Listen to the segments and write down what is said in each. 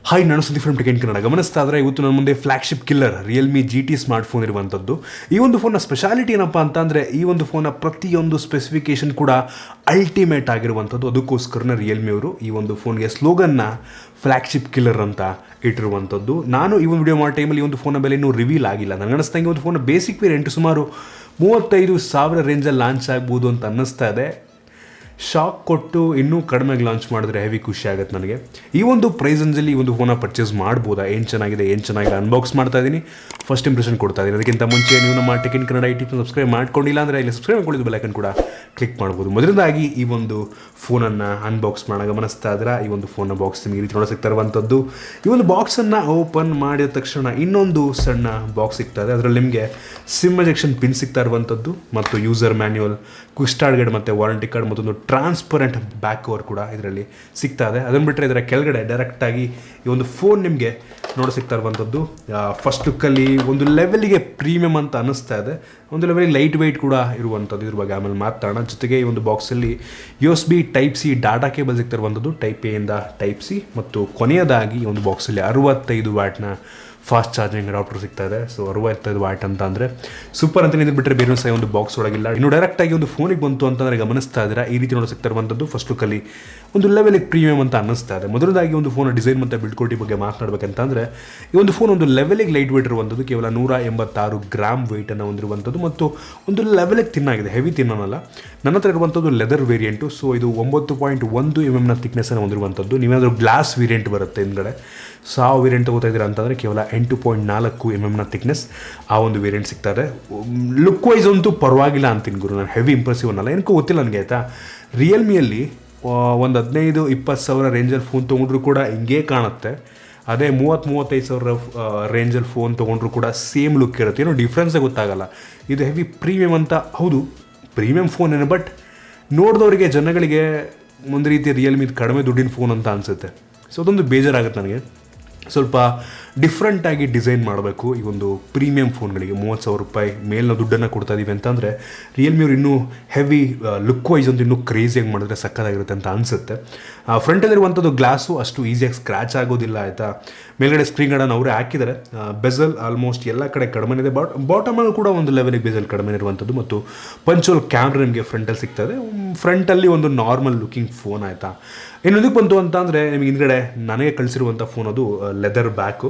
Hi, ನಾನು Sudeep from tech Kannada. ಗಮನಿಸ್ತಾ ಇದ್ರೆ ಇವತ್ತು ನನ್ನ ಮುಂದೆ flagship killer Realme GT smartphone ಇರುವಂಥದ್ದು. ಈ ಒಂದು ಫೋನ್ನ ಸ್ಪೆಷಾಲಿಟಿ ಏನಪ್ಪ ಅಂತಂದರೆ, ಈ ಒಂದು ಫೋನ್ನ ಪ್ರತಿಯೊಂದು ಸ್ಪೆಸಿಫಿಕೇಶನ್ ಕೂಡ ಅಲ್ಟಿಮೇಟ್ ಆಗಿರುವಂಥದ್ದು. ಅದಕ್ಕೋಸ್ಕರನೇ ರಿಯಲ್ಮಿ ಅವರು ಈ ಒಂದು ಫೋನ್ಗೆ ಸ್ಲೋಗನ್ನ ಫ್ಲಾಗ್ಶಿಪ್ ಕಿಲ್ಲರ್ ಅಂತ ಇಟ್ಟಿರುವಂಥದ್ದು. ನಾನು ಈ ಒಂದು ವಿಡಿಯೋ ಮಾಡೋ ಟೈಮಲ್ಲಿ ಈ ಒಂದು ಫೋನ್ನ ಬೆಲೆ ಇನ್ನೂ ರಿವೀಲ್ ಆಗಿಲ್ಲ. ನನಗೆ ಅನಿಸ್ದಂಗೆ ಒಂದು ಫೋನ್ ಬೇಸಿಕ್ ವೇರಿಯಂಟ್ ಸುಮಾರು 35,000 ರೇಂಜಲ್ಲಿ ಲಾಂಚ್ ಆಗ್ಬೋದು ಅಂತ ಅನ್ನಿಸ್ತಾ ಇದೆ. ಶಾಕ್ ಕೊಟ್ಟು ಇನ್ನೂ ಕಡಿಮೆಗೆ ಲಾಂಚ್ ಮಾಡಿದ್ರೆ ಹೆವಿ ಖುಷಿ ಆಗುತ್ತೆ ನನಗೆ. ಈ ಒಂದು ಪ್ರೈಸ್ ರೇಂಜಲ್ಲಿ ಈ ಒಂದು ಫೋನ ಪರ್ಚೇಸ್ ಮಾಡ್ಬೋದಾ, ಏನು ಚೆನ್ನಾಗಿದೆ ಅನ್ಬಾಕ್ಸ್ ಮಾಡ್ತಾ ಇದ್ದೀನಿ, ಫಸ್ಟ್ ಇಂಪ್ರೆಷನ್ ಕೊಡ್ತಾ ಇದ್ದೀನಿ. ಅದಕ್ಕಿಂತ ಮುಂಚೆ ನೀವು ನಮ್ಮ ಟೆಕ್ ಕನ್ನಡ ಯೂಟ್ಯೂಬ್ನ ಸಬ್ಸ್ಕ್ರೈಬ್ ಮಾಡ್ಕೊಂಡಿಲ್ಲ ಅಂದರೆ ಇಲ್ಲಿ ಸಬ್ಸ್ಕ್ರೈಬ್ ಮಾಡ್ಕೊಳ್ಳೋದು ಬೆಲ್ ಐಕನ್ ಕೂಡ ಕ್ಲಿಕ್ ಮಾಡ್ಬೋದು. ಮೊದಲನೇದಾಗಿ ಈ ಒಂದು ಫೋನನ್ನು ಅನ್ಬಾಕ್ಸ್ ಮಾಡೋ ಗಮನಿಸ್ತಾ ಇದ್ರೆ, ಈ ಒಂದು ಫೋನ್ನ ಬಾಕ್ಸ್ ನಿಮಗೆ ಈ ರೀತಿ ನೋಡೋ ಸಿಗ್ತಾ ಇರುವಂಥದ್ದು. ಈ ಒಂದು ಬಾಕ್ಸನ್ನು ಓಪನ್ ಮಾಡಿದ ತಕ್ಷಣ ಇನ್ನೊಂದು ಸಣ್ಣ ಬಾಕ್ಸ್ ಸಿಗ್ತಾ ಇದೆ. ಅದರಲ್ಲಿ ನಿಮಗೆ ಸಿಮ್ ಎಜೆಕ್ಷನ್ ಪಿನ್ ಸಿಗ್ತಾ ಇರುವಂಥದ್ದು ಮತ್ತು user manual, quick start guide ಮತ್ತು ವಾರಂಟಿ ಕಾರ್ಡ್ ಮತ್ತೊಂದು ಟ್ರಾನ್ಸ್ಪರೆಂಟ್ ಬ್ಯಾಕ್ ಕವರ್ ಕೂಡ ಇದರಲ್ಲಿ ಸಿಗ್ತಾ ಇದೆ. ಅದನ್ನು ಬಿಟ್ಟರೆ ಇದರ ಕೆಳಗಡೆ ಡೈರೆಕ್ಟಾಗಿ ಈ ಒಂದು ಫೋನ್ ನಿಮಗೆ ನೋಡ ಸಿಗ್ತಾ ಇರುವಂಥದ್ದು. ಫಸ್ಟ್ ಲುಕ್ಕಲ್ಲಿ ಒಂದು ಲೆವೆಲಿಗೆ ಪ್ರೀಮಿಯಮ್ ಅಂತ ಅನ್ನಿಸ್ತಾ ಇದೆ, ಒಂದು ಲೆವೆಲಿಗೆ ಲೈಟ್ ವೆಯ್ಟ್ ಕೂಡ ಇರುವಂಥದ್ದು. ಇದ್ರ ಬಗ್ಗೆ ಆಮೇಲೆ ಮಾತಾಡೋಣ. ಜೊತೆಗೆ ಈ ಒಂದು ಬಾಕ್ಸಲ್ಲಿ USB Type-C ಡಾಟಾ ಕೇಬಲ್ ಸಿಗ್ತಾ ಇರುವಂಥದ್ದು, Type A ಇಂದ Type-C, ಮತ್ತು ಕೊನೆಯದಾಗಿ ಈ ಒಂದು ಬಾಕ್ಸಲ್ಲಿ 65 ವ್ಯಾಟ್ನ ಫಾಸ್ಟ್ ಚಾರ್ಜಿಂಗ್ ಅಡಾಪ್ಟರ್ ಸಿಗ್ತಾ ಇದೆ. ಸೊ 65 ವ್ಯಾಟ್ ಅಂತ ಅಂದರೆ ಸೂಪರ್ ಅಂತ ಇದು ಬಿಟ್ಟರೆ ಬೇರೆ ಸಹ ಒಂದು ಬಾಕ್ಸ್ ಒಳಗಿಲ್ಲ. ಇನ್ನು ಡೈರೆಕ್ಟಾಗಿ ಒಂದು ಫೋನಿಗೆ ಬಂತು ಅಂತಂದರೆ ಗಮನಿಸ್ತಾ ಇದ್ದೀರಾ, ಈ ರೀತಿ ನೋಡೋ ಸಿಗ್ತಾ ಇರುವಂಥದ್ದು. ಫಸ್ಟ್ ಲುಕ್ಕಲ್ಲಿ ಒಂದು ಲೆವೆಲಿಗೆ ಪ್ರೀಮಿಯಮ್ ಅಂತ ಅನ್ನಿಸ್ತಾ ಇದೆ. ಮೊದಲದಾಗಿ ಒಂದು ಫೋನ್ ಡಿಸೈನ್ ಮತ್ತು ಬಿಲ್ಡ್ ಕ್ವಾಲಿಟಿ ಬಗ್ಗೆ ಮಾತನಾಡಬೇಕಂತಂದರೆ, ಈ ಒಂದು ಫೋನ್ ಒಂದು ಲೆವೆಲಿಗೆ ಲೈಟ್ ವೆಯ್ಟ್ ಇರುವಂಥದ್ದು, ಕೇವಲ 186 ಗ್ರಾಮ್ ವೆಯ್ಟನ್ನು ಹೊಂದಿರುವಂಥದ್ದು ಮತ್ತು ಒಂದು ಲೆವೆಲಿಗೆ ತಿನ್ನಾಗಿದೆ, ಹೆವಿ ತಿನ್ನೋನಲ್ಲ. ನನ್ನ ಹತ್ರ ಇರುವಂಥದ್ದು ಲೆದರ್ ವೇರಿಯಂಟು. ಸೊ ಇದು 9.1 mm ಥಿಕ್ನೆಸ್ಸನ್ನು ಹೊಂದಿರುವಂಥದ್ದು. ನೀವೇನಾದರೂ ಗ್ಲಾಸ್ ವೇರಿಯಂಟ್ ಬರುತ್ತೆ ಹಿಂದ್ಗಡೆ, ಸೊ ಆ ವೇರಿಯಂಟ್ ತಗೋತಾ ಇದ್ದೀರಾ ಅಂತಂದರೆ ಕೇವಲ 8.4 mm ಥಿಕ್ನೆಸ್ ಆ ಒಂದು ವೇರಿಯಂಟ್ ಸಿಗ್ತಾರೆ. ಲುಕ್ ವೈಸ್ ಅಂತೂ ಪರವಾಗಿಲ್ಲ ಅಂತೀನಿ ಗುರು, ನಾನು ಹೆವಿ ಇಂಪ್ರೆಸಿವ್ ಅನ್ನಲ್ಲ. ಏನಕ್ಕೂ ಗೊತ್ತಿಲ್ಲ ನನಗೆ, ಆಯಿತಾ. ರಿಯಲ್ಮಿಯಲ್ಲಿ ಒಂದು 15-20 ಸಾವಿರ ರೇಂಜಲ್ಲಿ ಫೋನ್ ತೊಗೊಂಡ್ರು ಕೂಡ ಹಿಂಗೇ ಕಾಣುತ್ತೆ. ಅದೇ 30-35 ಸಾವಿರ ರೇಂಜಲ್ಲಿ ಫೋನ್ ತೊಗೊಂಡ್ರು ಕೂಡ ಸೇಮ್ ಲುಕ್ ಇರುತ್ತೆ, ಏನೋ ಡಿಫ್ರೆನ್ಸೇ ಗೊತ್ತಾಗಲ್ಲ. ಇದು ಹೆವಿ ಪ್ರೀಮಿಯಮ್ ಅಂತ, ಹೌದು ಪ್ರೀಮಿಯಮ್ ಫೋನ್ ಏನು, ಬಟ್ ನೋಡಿದವರಿಗೆ ಜನಗಳಿಗೆ ಒಂದು ರೀತಿ ರಿಯಲ್ಮಿ ಕಡಿಮೆ ದುಡ್ಡಿನ ಫೋನ್ ಅಂತ ಅನಿಸುತ್ತೆ. ಸೊ ಅದೊಂದು ಬೇಜಾರಾಗುತ್ತೆ ನನಗೆ. ಸ್ವಲ್ಪ ಡಿಫ್ರೆಂಟಾಗಿ ಡಿಸೈನ್ ಮಾಡಬೇಕು ಈ ಒಂದು ಪ್ರೀಮಿಯಮ್ ಫೋನ್ಗಳಿಗೆ. 30,000 ರೂಪಾಯಿ ಮೇಲಿನ ದುಡ್ಡನ್ನು ಕೊಡ್ತಾ ಇದ್ದೀವಿ ಅಂತಂದರೆ ರಿಯಲ್ಮಿ ಅವರು ಇನ್ನೂ ಹೆವಿ ಲುಕ್ ವೈಸ್ ಒಂದು ಇನ್ನೂ ಕ್ರೇಜಿಯಾಗಿ ಮಾಡಿದ್ರೆ ಸಕ್ಕತ್ತಾಗಿರುತ್ತೆ ಅಂತ ಅನಿಸುತ್ತೆ. ಫ್ರಂಟಲ್ಲಿರುವಂಥದ್ದು ಗ್ಲಾಸು ಅಷ್ಟು ಈಸಿಯಾಗಿ ಸ್ಕ್ರ್ಯಾಚ್ ಆಗೋದಿಲ್ಲ, ಆಯಿತಾ. ಮೇಲ್ಗಡೆ ಸ್ಕ್ರೀನ್ ಗಾರ್ಡನ್ನು ಅವರೇ ಹಾಕಿದ್ದಾರೆ. ಬೆಸಲ್ ಆಲ್ಮೋಸ್ಟ್ ಎಲ್ಲ ಕಡೆ ಕಡಿಮೆ ಇದೆ, ಬಾಟಮಲ್ಲಿ ಕೂಡ ಒಂದು ಲೆವೆಲಿಗೆ ಬೆಸಲ್ ಕಡಿಮೆ ಇರುವಂಥದ್ದು ಮತ್ತು ಪಂಚೋಲ್ ಕ್ಯಾಮ್ರಾ ನಿಮಗೆ ಫ್ರಂಟಲ್ಲಿ ಸಿಗ್ತದೆ. ಫ್ರಂಟಲ್ಲಿ ಒಂದು ನಾರ್ಮಲ್ ಲುಕಿಂಗ್ ಫೋನ್, ಆಯಿತಾ. ಇನ್ನೊಂದಕ್ಕೆ ಬಂತು ಅಂತ ಅಂದರೆ, ನಿಮಗೆ ಹಿಂದ್ಗಡೆ ನನಗೆ ಕಳಿಸಿರುವಂಥ ಫೋನ್ ಅದು ಲೆದರ್ ಬ್ಯಾಕು,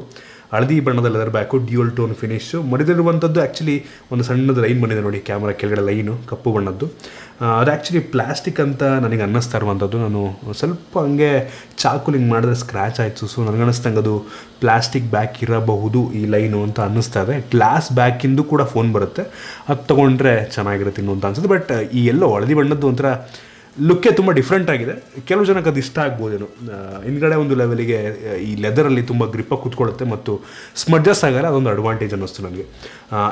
ಹಳದಿ ಬಣ್ಣದ leather back, dual tone finish. ಮಡಿದಿರುವಂಥದ್ದು ಆ್ಯಕ್ಚುಲಿ ಒಂದು ಸಣ್ಣದು ಲೈನ್ ಬಂದಿದೆ ನೋಡಿ, ಕ್ಯಾಮ್ರಾ ಕೆಳಗಡೆ ಲೈನು ಕಪ್ಪು ಬಣ್ಣದ್ದು. ಅದು ಆ್ಯಕ್ಚುಲಿ ಪ್ಲಾಸ್ಟಿಕ್ ಅಂತ ನನಗೆ ಅನ್ನಿಸ್ತಾ ಇರುವಂಥದ್ದು. ನಾನು ಸ್ವಲ್ಪ ಹಂಗೆ ಚಾಕುಲಿಂಗ್ ಮಾಡಿದ್ರೆ ಸ್ಕ್ರ್ಯಾಚ್ ಆಯಿತು. ಸೊ ನನಗನ್ನಿಸ್ದಂಗೆ ಅದು ಪ್ಲಾಸ್ಟಿಕ್ ಬ್ಯಾಕ್ ಇರಬಹುದು ಈ ಲೈನು ಅಂತ ಅನ್ನಿಸ್ತಾ ಇದೆ. ಗ್ಲಾಸ್ ಬ್ಯಾಕಿಂದು ಕೂಡ ಫೋನ್ ಬರುತ್ತೆ, ಅದು ತೊಗೊಂಡ್ರೆ ಚೆನ್ನಾಗಿರುತ್ತೆ ಇನ್ನು ಅಂತ ಅನ್ಸುತ್ತೆ. ಬಟ್ ಈ ಎಲ್ಲೋ ಹಳದಿ ಬಣ್ಣದ್ದು ಒಂಥರ ಲುಕ್ಕೇ ತುಂಬ ಡಿಫ್ರೆಂಟ್ ಆಗಿದೆ. ಕೆಲವು ಜನಕ್ಕೆ ಅದು ಇಷ್ಟ ಆಗ್ಬೋದೇನು. ಹಿಂದ್ಗಡೆ ಒಂದು ಲೆವೆಲಿಗೆ ಈ ಲೆದರಲ್ಲಿ ತುಂಬ ಗ್ರಿಪ್ಪಾಗಿ ಕೂತ್ಕೊಳ್ಳುತ್ತೆ ಮತ್ತು ಸ್ಮಡ್ಜಸ್ ಆಗಲ್ಲ, ಅದೊಂದು ಅಡ್ವಾಂಟೇಜ್ ಅನ್ನಿಸ್ತು ನನಗೆ.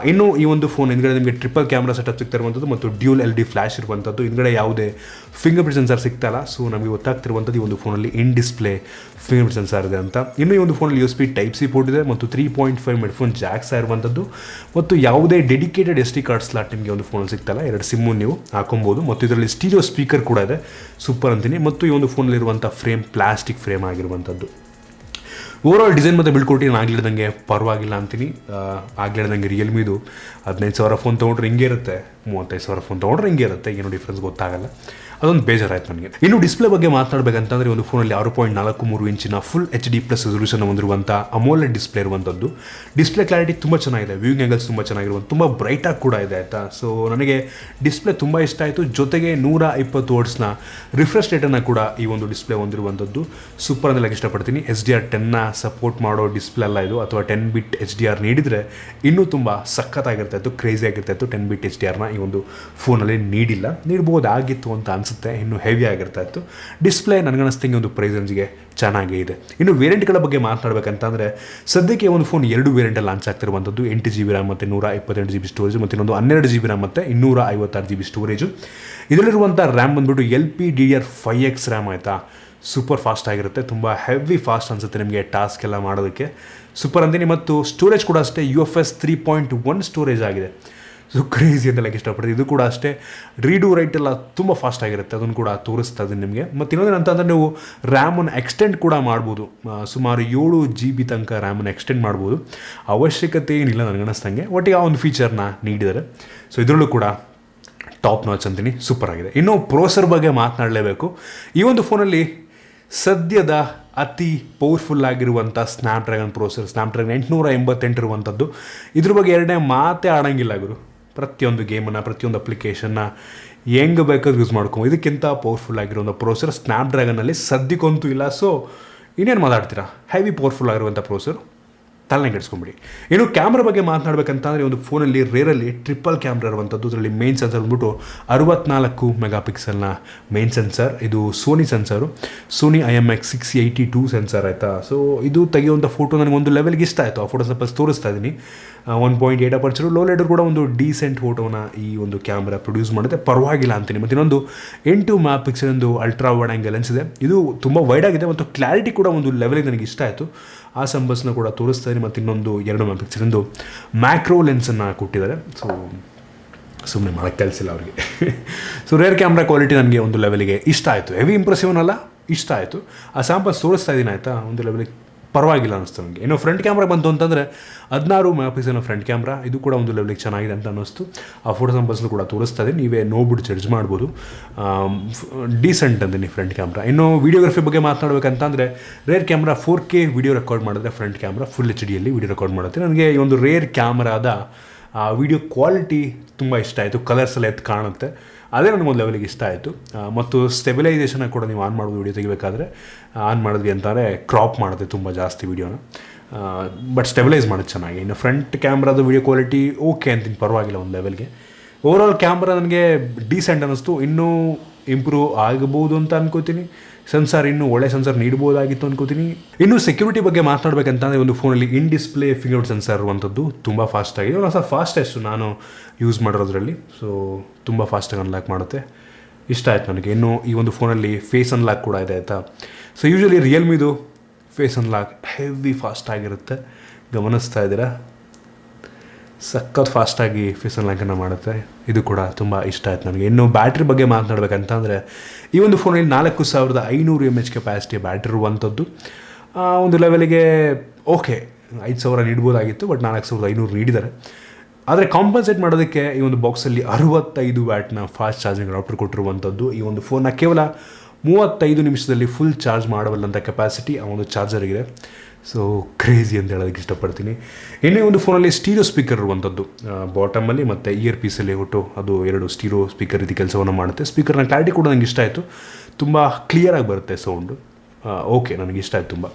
ಇನ್ನು ಈ ಒಂದು ಫೋನ್ ಹಿಂದ್ಗಡೆ ನಿಮಗೆ ಟ್ರಿಪಲ್ ಕ್ಯಾಮ್ರಾ ಸೆಟಪ್ ಸಿಗ್ತಾ ಇರುವಂಥದ್ದು ಮತ್ತು ಡ್ಯೂಲ್ LED ಫ್ಲ್ಯಾಶ್ ಇರುವಂಥದ್ದು. ಹಿಂದ್ಗಡೆ ಯಾವುದೇ ಫಿಂಗರ್ ಪ್ರಿಂಟ್ ಸೆನ್ಸರ್ ಸಿಗ್ತಾಯಿಲ್ಲ. ಸೊ ನಮಗೆ ಗೊತ್ತಾಗ್ತಿರುವಂಥದ್ದು ಈ ಒಂದು ಫೋನಲ್ಲಿ ಇನ್ ಡಿಸ್ಪ್ಲೇ ಫಿಂಗರ್ ಪ್ರಿಂಟ್ ಸೆನ್ಸರ್ ಇದೆ ಅಂತ. ಇನ್ನು ಈ ಒಂದು ಫೋನಲ್ಲಿ USB Type-C ಪೋರ್ಟ್ ಇದೆ ಮತ್ತು 3.5 ಹೆಡ್ಫೋನ್ ಜಾಕ್ಸ್ ಇರುವಂಥದ್ದು ಮತ್ತು ಯಾವುದೇ ಡೆಡಿಕೇಟೆಡ್ SD ಕಾರ್ಡ್ ಸ್ಲಾಟ್ ನಿಮಗೆ ಒಂದು ಫೋನಲ್ಲಿ ಸಿಗ್ತಲ್ಲ. 2 ಸಿಮ್ಮು ನೀವು ಹಾಕೊಬೋದು ಮತ್ತು ಇದರಲ್ಲಿ ಸ್ಟೀರಿಯೋ ಸ್ಪೀಕರ್ ಕೂಡ ಇದೆ, ಸೂಪರ್ ಅಂತೀನಿ. ಮತ್ತು ಈ ಒಂದು ಫೋನಲ್ಲಿರುವಂಥ ಫ್ರೇಮ್ ಪ್ಲಾಸ್ಟಿಕ್ ಫ್ರೇಮ್ ಆಗಿರುವಂಥದ್ದು. ಓವರಾಲ್ ಡಿಸೈನ್ ಮತ್ತು ಬಿಲ್ಡ್ ಕ್ವಾಲಿಟಿ ನಾನು ಆಗ್ಲಿಡ್ದಂಗೆ ಪರವಾಗಿಲ್ಲ ಅಂತೀನಿ. ಆಗ್ಲಿಡ್ದಂಗೆ ರಿಯಲ್ಮಿದು 15,000 ಫೋನ್ ತೊಗೊಂಡ್ರೆ ಹಿಂಗೆ ಇರುತ್ತೆ, 35,000 ಫೋನ್ ತೊಗೊಂಡ್ರೆ ಹಿಂಗೆ ಇರುತ್ತೆ, ಏನೋ ಡಿಫ್ರೆನ್ಸ್ ಗೊತ್ತಾಗಲ್ಲ. ಅದೊಂದು ಬೇಜಾರಾಯ್ತು ನನಗೆ. ಇನ್ನು ಡಿಸ್ಪ್ಲೇ ಬಗ್ಗೆ ಮಾತನಾಡಬೇಕಂತಂದರೆ, ಒಂದು ಫೋನಲ್ಲಿ 6.43 ಇಂಚಿನ ಫುಲ್ HD+ ರೆಸಲ್ಯೂಷನ್ ಹೊಂದಿರುವಂಥ AMOLED ಡಿಸ್ಪ್ಲೇ ಇರುವಂಥದ್ದು. ಡಿಸ್ಪ್ಲೇ ಕ್ಲಾರಿಟಿ ತುಂಬ ಚೆನ್ನಾಗಿದೆ, ವ್ಯೂಯಿಂಗ್ ಆ್ಯಂಗಲ್ಸ್ ತುಂಬ ಚೆನ್ನಾಗಿರುವಂಥ, ತುಂಬ ಬ್ರೈಟಾಗಿ ಕೂಡ ಇದೆ, ಆಯಿತಾ. ಸೊ ನನಗೆ ಡಿಸ್ಪ್ಲೇ ತುಂಬ ಇಷ್ಟ ಆಯಿತು. ಜೊತೆಗೆ 120 Hz ರಿಫ್ರೆಶ್ ರೇಟನ್ನು ಕೂಡ ಈ ಒಂದು ಡಿಸ್ಪ್ಲೇ ಹೊಂದಿರುವಂಥದ್ದು ಸೂಪರ್ ಅಂದರೆ ಇಷ್ಟಪಡ್ತೀನಿ. HDR10ನ ಸಪೋರ್ಟ್ ಮಾಡೋ ಡಿಸ್ಪ್ಲೇ ಅಲ್ಲ ಇದು, ಅಥವಾ 10 ಬಿಟ್ HDR ನೀಡಿದರೆ ಇನ್ನೂ ತುಂಬ ಸಖತ್ತಾಗಿರ್ತಾಯಿತ್ತು, ಕ್ರೇಜಿ ಆಗಿರ್ತಾಯಿತ್ತು. 10 ಬಿಟ್ HDRನ ಈ ಒಂದು ಫೋನಲ್ಲಿ ನೀಡ್ಬೋದಾಗಿತ್ತು ಅಂತ ಅನಿಸುತ್ತೆ. ಇನ್ನು ಹೆವಿ ಆಗಿರ್ತಾ ಇತ್ತು ಡಿಸ್ಪ್ಲೇ. ನನಗನ್ನಿಸ್ತಂಗೆ ಒಂದು ಪ್ರೈಸ್ ರೇಂಜ್ಗೆ ಚೆನ್ನಾಗೇ ಇದೆ. ಇನ್ನು ವೇರಿಯಂಟ್ಗಳ ಬಗ್ಗೆ ಮಾತನಾಡಬೇಕಂತಂದರೆ, ಸದ್ಯಕ್ಕೆ ಒಂದು ಫೋನ್ 2 ವೇರಿಯಂಟಲ್ಲಿ ಲಾಂಚ್ ಆಗ್ತಿರುವಂಥದ್ದು. 8GB ರ್ಯಾಮ್ ಮತ್ತು 128GB ಸ್ಟೋರೇಜ್, ಮತ್ತು ಇನ್ನೊಂದು 12GB ರ್ಯಾಮ್ ಮತ್ತು 256GB ಸ್ಟೋರೇಜು. ಇದರಲ್ಲಿರುವಂಥ ರ್ಯಾಮ್ ಬಂದುಬಿಟ್ಟು LPDDR5X ರ್ಯಾಮ್, ಆಯಿತಾ. ಸೂಪರ್ ಫಾಸ್ಟ್ ಆಗಿರುತ್ತೆ, ತುಂಬ ಹೆವಿ ಫಾಸ್ಟ್ ಅನಿಸುತ್ತೆ ನಿಮಗೆ ಟಾಸ್ಕ್ ಎಲ್ಲ ಮಾಡೋದಕ್ಕೆ, ಸೂಪರ್ ಅಂತೀನಿ. ಮತ್ತು ಸ್ಟೋರೇಜ್ ಕೂಡ ಅಷ್ಟೇ UFS 3.1 ಸ್ಟೋರೇಜ್ ಆಗಿದೆ. ಸೊ ಕ್ರೇಜಿ ಅಂತ ಲೈಕ್ ಇಷ್ಟಪಡ್ತೀನಿ. ಇದು ಕೂಡ ಅಷ್ಟೇ ರೀಡು ರೈಟ್ ಎಲ್ಲ ತುಂಬ ಫಾಸ್ಟ್ ಆಗಿರುತ್ತೆ, ಅದನ್ನು ಕೂಡ ತೋರಿಸ್ತಾ ಇದ್ದೀನಿ ನಿಮಗೆ. ಮತ್ತು ಇನ್ನೊಂದು ಅಂತಂದರೆ ನೀವು ರ್ಯಾಮನ್ನು ಎಕ್ಸ್ಟೆಂಡ್ ಕೂಡ ಮಾಡ್ಬೋದು, ಸುಮಾರು 7GB ತನಕ ರ್ಯಾಮನ್ನು ಎಕ್ಸ್ಟೆಂಡ್ ಮಾಡ್ಬೋದು. ಅವಶ್ಯಕತೆ ಏನಿಲ್ಲ ನನಗೆ ಅನ್ನಿಸ್ದಂಗೆ, ಒಟ್ಟಿಗೆ ಆ ಒಂದು ಫೀಚರ್ನ ನೀಡಿದ್ದಾರೆ. ಸೊ ಇದರಲ್ಲೂ ಕೂಡ ಟಾಪ್ ನಾಚ್ ಅಂತೀನಿ, ಸೂಪರ್ ಆಗಿದೆ. ಇನ್ನು ಪ್ರೋಸೆಸರ್ ಬಗ್ಗೆ ಮಾತನಾಡಲೇಬೇಕು. ಈ ಒಂದು ಫೋನಲ್ಲಿ ಸದ್ಯದ ಅತಿ ಪವರ್ಫುಲ್ ಆಗಿರುವಂಥ ಸ್ನ್ಯಾಪ್ಡ್ರ್ಯಾಗನ್ ಪ್ರೋಸೆಸರ್, ಸ್ನ್ಯಾಪ್ಡ್ರ್ಯಾಗನ್ 888 ಇರುವಂಥದ್ದು. ಇದ್ರ ಬಗ್ಗೆ ಎರಡನೇ ಮಾತೇ ಆಡೋಂಗಿಲ್ಲ ಗುರು. ಪ್ರತಿಯೊಂದು ಗೇಮನ್ನು, ಪ್ರತಿಯೊಂದು ಅಪ್ಲಿಕೇಶನ್ನ ಹೆಂಗೆ ಬೇಕಾದ್ರೂ ಯೂಸ್ ಮಾಡ್ಕೊಂಡು, ಇದಕ್ಕಿಂತ ಪವರ್ಫುಲ್ ಆಗಿರುವಂಥ ಪ್ರೋಸೆಸರ್ ಸ್ನ್ಯಾಪ್ಡ್ರ್ಯಾಗನಲ್ಲಿ ಸದ್ಯಕ್ಕಂತೂ ಇಲ್ಲ. ಸೊ ಇನ್ನೇನು ಮಾತಾಡ್ತೀರಾ, ಹೆವಿ ಪವರ್ಫುಲ್ ಆಗಿರುವಂಥ ಪ್ರೋಸೆಸರ್, ತಲೆನೇ ಕೆಡಿಸ್ಕೊಂಬಿಡಿ. ಇನ್ನು ಕ್ಯಾಮ್ರಾ ಬಗ್ಗೆ ಮಾತನಾಡಬೇಕಂತಂದರೆ ಒಂದು ಫೋನಲ್ಲಿ ರೇರಲ್ಲಿ ಟ್ರಿಪಲ್ ಕ್ಯಾಮ್ರಾ ಇರುವಂಥದ್ದು. ಇದರಲ್ಲಿ ಮೇನ್ ಸೆನ್ಸರ್ ಬಂದ್ಬಿಟ್ಟು 64 ಮೆಗಾಪಿಕ್ಸೆಲ್ನ ಮೇನ್ ಸೆನ್ಸರ್. ಇದು Sony sensor, Sony IMX682 sensor ಆಯಿತಾ. ಸೊ ಇದು ತೆಗೆಯುವಂಥ ಫೋಟೋ ನನಗೆ ಒಂದು ಲೆವೆಲ್ಗೆ ಇಷ್ಟ ಆಯಿತು. ಆ ಫೋಟೋ ಸ್ವಲ್ಪ ತೋರಿಸ್ತಾ ಇದ್ದೀನಿ. 1.8 ಅಪರ್ಚರು, ಲೋ ಲೈಟರ್ ಕೂಡ ಒಂದು ಡೀಸೆಂಟ್ ಫೋಟೋನ ಈ ಒಂದು ಕ್ಯಾಮ್ರಾ ಪ್ರೊಡ್ಯೂಸ್ ಮಾಡುತ್ತೆ, ಪರವಾಗಿಲ್ಲ ಅಂತೀನಿ. ಮತ್ತು ಇನ್ನೊಂದು 8 ಮೆಗಾಪಿಕ್ಸೆಲ್ ಒಂದು ಅಲ್ಟ್ರಾ ವೈಡ್ ಆ್ಯಂಗಲ್ ಲೆನ್ಸ್ ಇದೆ. ಇದು ತುಂಬ ವೈಡ್ ಆಗಿದೆ ಮತ್ತು ಕ್ಲಾರಿಟಿ ಕೂಡ ಒಂದು ಲೆವೆಲಿಗೆ ನನಗೆ ಇಷ್ಟ ಆಯಿತು. ಆ ಸಂಬಸ್ನ ಕೂಡ ತೋರಿಸ್ತಾ ಇದ್ದೀನಿ. ಮತ್ತು ಇನ್ನೊಂದು 2 ಮೆಗಾಪಿಕ್ಸೆಲ್ ಮ್ಯಾಕ್ರೋ ಲೆನ್ಸನ್ನು ಕೊಟ್ಟಿದ್ದಾರೆ. ಸೊ ಸುಮ್ಮನೆ ಮಾಡೋಕ್ಕೆ ಕೆಲಸಿಲ್ಲ ಅವರಿಗೆ. ಸೊ ರೇರ್ ಕ್ಯಾಮ್ರಾ ಕ್ವಾಲಿಟಿ ನನಗೆ ಒಂದು ಲೆವೆಲಿಗೆ ಇಷ್ಟ ಆಯಿತು. ಹೆವಿ ಇಂಪ್ರೆಸಿವ್ ಅಲ್ಲ, ಇಷ್ಟ ಆಯಿತು. ಆ ಸ್ಯಾಂಪಲ್ಸ್ ತೋರಿಸ್ತಾ ಇದ್ದೀನಿ ಆಯಿತಾ, ಒಂದು ಲೆವೆಲಿಗೆ ಪರವಾಗಿಲ್ಲ ಅನ್ನಿಸ್ತು ನನಗೆ. ಇನ್ನು ಫ್ರಂಟ್ ಕ್ಯಾಮ್ರಾ ಬಂತು ಅಂತಂದರೆ 16 ಮೆಗಾಪಿಕ್ಸೆಲ್ನ ಫ್ರಂಟ್ ಕ್ಯಾಮ್ರಾ, ಇದು ಕೂಡ ಒಂದು ಲೆವೆಲಿಗೆ ಚೆನ್ನಾಗಿದೆ ಅಂತ ಅನ್ನಿಸ್ತು. ಆ ಫೋಟೋ ಸಂಪಲ್ಸ್ನು ಕೂಡ ತೋರಿಸ್ತಾ ಇದೆ, ನೀವೇ ನೋಡ್ಬಿಟ್ಟು ಜಡ್ಜ್ ಮಾಡ್ಬೋದು. ಡೀಸೆಂಟ್ ಅಂತೀನಿ ಫ್ರಂಟ್ ಕ್ಯಾಮ್ರಾ. ಇನ್ನು ವೀಡಿಯೋಗ್ರಫಿ ಬಗ್ಗೆ ಮಾತನಾಡಬೇಕಂತಂದರೆ rear camera 4K video record ಮಾಡಿದ್ರೆ, ಫ್ರಂಟ್ ಕ್ಯಾಮ್ರಾ ಫುಲ್ HDಯಲ್ಲಿ ವಿಡಿಯೋ ರೆಕಾರ್ಡ್ ಮಾಡುತ್ತೆ. ನನಗೆ ಈ ಒಂದು ರೇರ್ ಕ್ಯಾಮ್ರಾದ ವಿಡಿಯೋ ಕ್ವಾಲಿಟಿ ತುಂಬ ಇಷ್ಟ ಆಯಿತು. ಕಲರ್ಸ್ ಎಲ್ಲ ಎದ್ದು ಕಾಣುತ್ತೆ, ಅದೇ ನನಗೊಂದು ಲೆವೆಲಿಗೆ ಇಷ್ಟ ಆಯಿತು. ಮತ್ತು ಸ್ಟೆಬಿಲೈಸೇಷನ್ ಕೂಡ ನೀವು ಆನ್ ಮಾಡ್ಬೋದು. ವಿಡಿಯೋ ತೆಗಿಬೇಕಾದ್ರೆ ಆನ್ ಮಾಡಿದ್ವಿ ಅಂತಾರೆ ಕ್ರಾಪ್ ಮಾಡುತ್ತೆ ತುಂಬ ಜಾಸ್ತಿ ವೀಡಿಯೋನ, ಬಟ್ ಸ್ಟೆಬಿಲೈಸ್ ಮಾಡೋದು ಚೆನ್ನಾಗಿ. ಇನ್ನು ಫ್ರಂಟ್ ಕ್ಯಾಮ್ರಾದ ವಿಡಿಯೋ ಕ್ವಾಲಿಟಿ ಓಕೆ ಅಂತೀನಿ, ಪರವಾಗಿಲ್ಲ ಒಂದು ಲೆವೆಲ್ಗೆ. ಓವರಾಲ್ ಕ್ಯಾಮ್ರಾ ನನಗೆ ಡೀಸೆಂಟ್ ಅನ್ನಿಸ್ತು, ಇನ್ನೂ ಇಂಪ್ರೂವ್ ಆಗಬಹುದು ಅಂತ ಅನ್ಕೋತೀನಿ. ಸೆನ್ಸರ್ ಇನ್ನೂ ಒಳ್ಳೆ ಸೆನ್ಸರ್ ನೀಡ್ಬೋದಾಗಿತ್ತು ಅನ್ಕೋತೀನಿ. ಇನ್ನು ಸೆಕ್ಯೂರಿಟಿ ಬಗ್ಗೆ ಮಾತನಾಡಬೇಕಂತಂದರೆ ಒಂದು ಫೋನಲ್ಲಿ ಇನ್ ಡಿಸ್ಪ್ಲೇ ಫಿಂಗರ್ ಸೆನ್ಸರ್ ಇರುವಂಥದ್ದು ತುಂಬ ಫಾಸ್ಟ್ ಆಗಿದೆ. ಒಂದು ಫಾಸ್ಟೆಸ್ಟ್ ನಾನು ಯೂಸ್ ಮಾಡಿರೋದ್ರಲ್ಲಿ. ಸೊ ತುಂಬ ಫಾಸ್ಟಾಗಿ ಅನ್ಲಾಕ್ ಮಾಡುತ್ತೆ, ಇಷ್ಟ ಆಯ್ತು ನನಗೆ. ಇನ್ನು ಈ ಒಂದು ಫೋನಲ್ಲಿ ಫೇಸ್ ಅನ್ಲಾಕ್ ಕೂಡ ಇದೆ ಆಯಿತಾ. ಸೊ ಯೂಶ್ವಲಿ ರಿಯಲ್ಮಿದು ಫೇಸ್ ಅನ್ಲಾಕ್ ಹೆವಿ ಫಾಸ್ಟ್ ಆಗಿರುತ್ತೆ, ಗಮನಿಸ್ತಾ ಇದ್ದೀರಾ, ಸಖತ್ ಫಾಸ್ಟಾಗಿ ಫೇಸ್ ಅನ್ಲಾಕನ್ನು ಮಾಡುತ್ತೆ. ಇದು ಕೂಡ ತುಂಬ ಇಷ್ಟ ಆಯ್ತು ನನಗೆ. ಇನ್ನು ಬ್ಯಾಟ್ರಿ ಬಗ್ಗೆ ಮಾತನಾಡಬೇಕಂತಂದರೆ ಈ ಒಂದು ಫೋನಲ್ಲಿ 4500 mAh ಕೆಪಾಸಿಟಿ ಬ್ಯಾಟ್ರಿ ಇರುವಂಥದ್ದು. ಒಂದು ಲೆವೆಲಿಗೆ ಓಕೆ, 5000 ನೀಡ್ಬೋದಾಗಿತ್ತು, ಬಟ್ 4500 ನೀಡಿದ್ದಾರೆ. ಆದರೆ ಕಾಂಪನ್ಸೇಟ್ ಮಾಡೋದಕ್ಕೆ ಈ ಒಂದು ಬಾಕ್ಸಲ್ಲಿ 65 ವ್ಯಾಟ್ನ ಫಾಸ್ಟ್ ಚಾರ್ಜಿಂಗ್ ಅಡಾಪ್ಟರ್ ಕೊಟ್ಟಿರುವಂಥದ್ದು. ಈ ಒಂದು ಫೋನ್ನ ಕೇವಲ 35 ನಿಮಿಷದಲ್ಲಿ ಫುಲ್ ಚಾರ್ಜ್ ಮಾಡಬಲ್ಲಂಥ ಕೆಪಾಸಿಟಿ ಆ ಒಂದು ಚಾರ್ಜರ್ಗಿದೆ. ಸೊ ಕ್ರೇಜಿ ಅಂತ ಹೇಳೋದಕ್ಕೆ ಇಷ್ಟಪಡ್ತೀನಿ. ಇನ್ನೇ ಒಂದು ಫೋನಲ್ಲಿ ಸ್ಟೀರಿಯೋ ಸ್ಪೀಕರ್ ಇರುವಂಥದ್ದು, ಬಾಟಮಲ್ಲಿ ಮತ್ತು ಇಯರ್ ಪೀಸಲ್ಲಿ ಒಟ್ಟು ಅದು 2 ಸ್ಟೀರಿಯೋ ಸ್ಪೀಕರ್ ರೀತಿ ಕೆಲಸವನ್ನು ಮಾಡುತ್ತೆ. ಸ್ಪೀಕರ್ನ ಕ್ಲಾರಿಟಿ ಕೂಡ ನನಗೆ ಇಷ್ಟ ಆಯಿತು, ತುಂಬ ಕ್ಲಿಯರಾಗಿ ಬರುತ್ತೆ ಸೌಂಡು. ಓಕೆ, ನನಗೆ ಇಷ್ಟ ಆಯಿತು ತುಂಬ.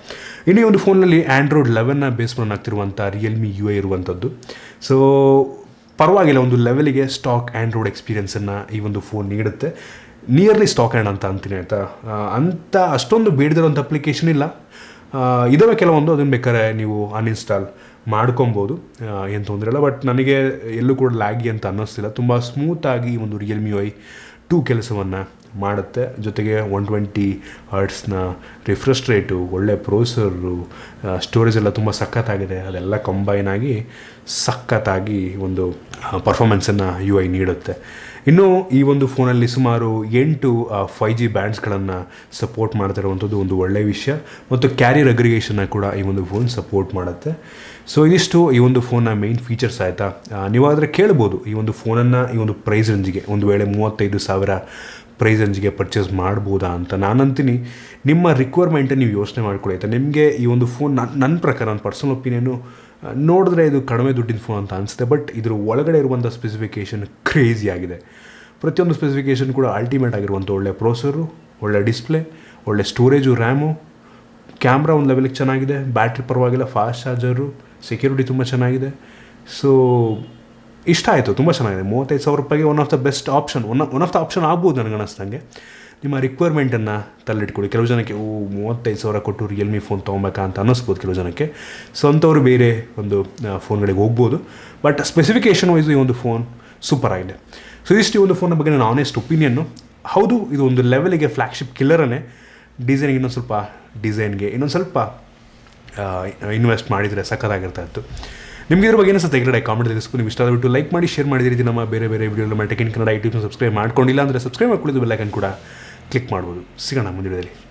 ಇನ್ನೇ ಒಂದು ಫೋನಲ್ಲಿ ಆ್ಯಂಡ್ರಾಯ್ಡ್ 11ನ ಬೇಸ್ ಆಗ್ತಿರುವಂಥ ರಿಯಲ್ಮಿ UI ಇರುವಂಥದ್ದು. ಸೊ ಪರವಾಗಿಲ್ಲ, ಒಂದು ಲೆವೆಲಿಗೆ ಸ್ಟಾಕ್ ಆ್ಯಂಡ್ರಾಯ್ಡ್ ಎಕ್ಸ್ಪೀರಿಯನ್ಸನ್ನು ಈ ಒಂದು ಫೋನ್ ನೀಡುತ್ತೆ. ನಿಯರ್ಲಿ ಸ್ಟಾಕ್ ಆ್ಯಂಡ್ ಅಂತ ಅಂತೀನಿ ಆಯಿತಾ. ಅಂತ ಅಷ್ಟೊಂದು ಬೇಡದಿರೋಂಥ ಅಪ್ಲಿಕೇಶನ್ ಇಲ್ಲ, ಇದಾವೆ ಕೆಲವೊಂದು, ಅದನ್ನು ಬೇಕಾದ್ರೆ ನೀವು ಅನ್ಇನ್ಸ್ಟಾಲ್ ಮಾಡ್ಕೊಬೋದು, ಏನು ತೊಂದರೆ ಇಲ್ಲ. ಬಟ್ ನನಗೆ ಎಲ್ಲೂ ಕೂಡ ಲ್ಯಾಗಿ ಅಂತ ಅನ್ನಿಸ್ತಿಲ್ಲ. ತುಂಬ ಸ್ಮೂತಾಗಿ ಒಂದು ರಿಯಲ್ಮಿ UI 2 ಕೆಲಸವನ್ನು ಮಾಡುತ್ತೆ. ಜೊತೆಗೆ 120 ಹರ್ಟ್ಸ್ನ ರಿಫ್ರೆಶ್ ರೇಟು, ಒಳ್ಳೆ ಪ್ರೋಸೆಸರು, ಸ್ಟೋರೇಜ್ ಎಲ್ಲ ತುಂಬ ಸಖತ್ತಾಗಿದೆ. ಅದೆಲ್ಲ ಕಂಬೈನ್ ಆಗಿ ಸಖತ್ತಾಗಿ ಒಂದು ಪರ್ಫಾರ್ಮೆನ್ಸನ್ನು UI ನೀಡುತ್ತೆ. ಇನ್ನು ಈ ಒಂದು ಫೋನಲ್ಲಿ ಸುಮಾರು 8 5G ಬ್ಯಾಂಡ್ಸ್ಗಳನ್ನು ಸಪೋರ್ಟ್ ಮಾಡ್ತಿರುವಂಥದ್ದು ಒಂದು ಒಳ್ಳೆಯ ವಿಷಯ. ಮತ್ತು ಕ್ಯಾರಿಯರ್ ಅಗ್ರಿಗೇಷನ್ನ ಕೂಡ ಈ ಒಂದು ಫೋನ್ ಸಪೋರ್ಟ್ ಮಾಡುತ್ತೆ. ಸೊ ಇದಿಷ್ಟು ಈ ಒಂದು ಫೋನ್ನ ಮೇನ್ ಫೀಚರ್ಸ್ ಆಯಿತಾ. ನೀವಾದರೆ ಕೇಳ್ಬೋದು ಈ ಒಂದು ಫೋನನ್ನು ಈ ಒಂದು ಪ್ರೈಸ್ ರೇಂಜಿಗೆ, ಒಂದು ವೇಳೆ 35,000 ಪ್ರೈಸ್ ರೇಂಜಿಗೆ ಪರ್ಚೇಸ್ ಮಾಡ್ಬೋದಾ ಅಂತ ನಾನಂತೀನಿ. ನಿಮ್ಮ ರಿಕ್ವೈರ್ಮೆಂಟನ್ನು ನೀವು ಯೋಚನೆ ಮಾಡ್ಕೊಳ್ಳಿ ಆಯಿತಾ. ನಿಮಗೆ ಈ ಒಂದು ಫೋನ್ ನನ್ನ ಪ್ರಕಾರ, ನನ್ನ ಪರ್ಸನಲ್ ಒಪಿನಿಯನು ನೋಡಿದ್ರೆ ಇದು ಕಡಿಮೆ ದುಡ್ಡಿನ ಫೋನ್ ಅಂತ ಅನಿಸುತ್ತೆ. ಬಟ್ ಇದ್ರ ಒಳಗಡೆ ಇರುವಂಥ ಸ್ಪೆಸಿಫಿಕೇಷನ್ ಕ್ರೇಜಿ ಆಗಿದೆ. ಪ್ರತಿಯೊಂದು ಸ್ಪೆಸಿಫಿಕೇಷನ್ ಕೂಡ ಅಲ್ಟಿಮೇಟ್ ಆಗಿರುವಂಥ ಒಳ್ಳೆ ಪ್ರೋಸೆಸರು, ಒಳ್ಳೆ ಡಿಸ್ಪ್ಲೇ, ಒಳ್ಳೆ ಸ್ಟೋರೇಜು, ರ್ಯಾಮು, ಕ್ಯಾಮ್ರಾ ಒಂದು ಲೆವೆಲಿಗೆ ಚೆನ್ನಾಗಿದೆ, ಬ್ಯಾಟ್ರಿ ಪರವಾಗಿಲ್ಲ, ಫಾಸ್ಟ್ ಚಾರ್ಜರು, ಸೆಕ್ಯೂರಿಟಿ ತುಂಬ ಚೆನ್ನಾಗಿದೆ. ಸೊ ಇಷ್ಟ ಆಯಿತು, ತುಂಬ ಚೆನ್ನಾಗಿದೆ. 35,000 ರೂಪಾಯಿಗೆ one of the best option, one of the option ಆಗ್ಬೋದು ನನಗೆ ಅನ್ನಿಸ್ದಂಗೆ. ನಿಮ್ಮ ರಿಕ್ವೈರ್ಮೆಂಟನ್ನು ತಲೆಯಿಟ್ಕೊಳ್ಳಿ. ಕೆಲವು ಜನಕ್ಕೆ 35,000 ಕೊಟ್ಟು ರಿಯಲ್ಮಿ ಫೋನ್ ತೊಗೊಬೇಕಾ ಅಂತ ಅನ್ನಿಸ್ಬೋದು ಕೆಲವು ಜನಕ್ಕೆ. ಸ್ವಂತವರು ಬೇರೆ ಒಂದು ಫೋನ್ಗಳಿಗೆ ಹೋಗ್ಬೋದು. ಬಟ್ ಸ್ಪೆಸಿಫಿಕೇಷನ್ ವೈಸು ಈ ಒಂದು ಫೋನ್ ಸೂಪರ್ ಆಗಿದೆ. ಸೊ ಇಷ್ಟು ಈ ಒಂದು ಫೋನ್ನ ಬಗ್ಗೆ ನನ್ನ ಆನೆಸ್ಟ್ ಒಪಿನಿಯನ್ನು. ಹೌದು, ಇದು ಒಂದು ಲೆವೆಲಿಗೆ ಫ್ಲ್ಯಾಗ್ಶಿಪ್ ಕಿಲ್ಲರನ್ನೇ. ಡಿಸೈನಿಗೆ ಇನ್ನೊಂದು ಸ್ವಲ್ಪ ಇನ್ವೆಸ್ಟ್ ಮಾಡಿದರೆ ಸಖತ್ತಾಗಿರ್ತಾ ಇತ್ತು. ನಿಮಗೆ ಇದ್ರ ಬಗ್ಗೆ ಏನಿಸುತ್ತೆ ಕೆಳಗಡೆ ಕಾಮೆಂಟ್ ತಿಳಿಸ್ಕೊಂಡು ನೀವು ಇಷ್ಟ ಆದಬಿಟ್ಟು ಲೈಕ್ ಮಾಡಿ ಶೇರ್ ಮಾಡಿದ ನಮ್ಮ ಬೇರೆ ವಿಡಿಯೋ ನಮ್ಮ tech in Kannada YouTube subscribe ಮಾಡ್ಕೊಂಡಿಲ್ಲ ಅಂದರೆ ಸಬ್ಸ್ಕ್ರೈಬ್ ಮಾಡ್ಕೊಳ್ಳೋದು ಬೆಲ್ ಐಕನ್ ಕೂಡ ಕ್ಲಿಕ್ ಮಾಡ್ಬೋದು. ಸಿಗೋಣ ಮುಂದಿನ ವಿಡಿಯೋದಲ್ಲಿ.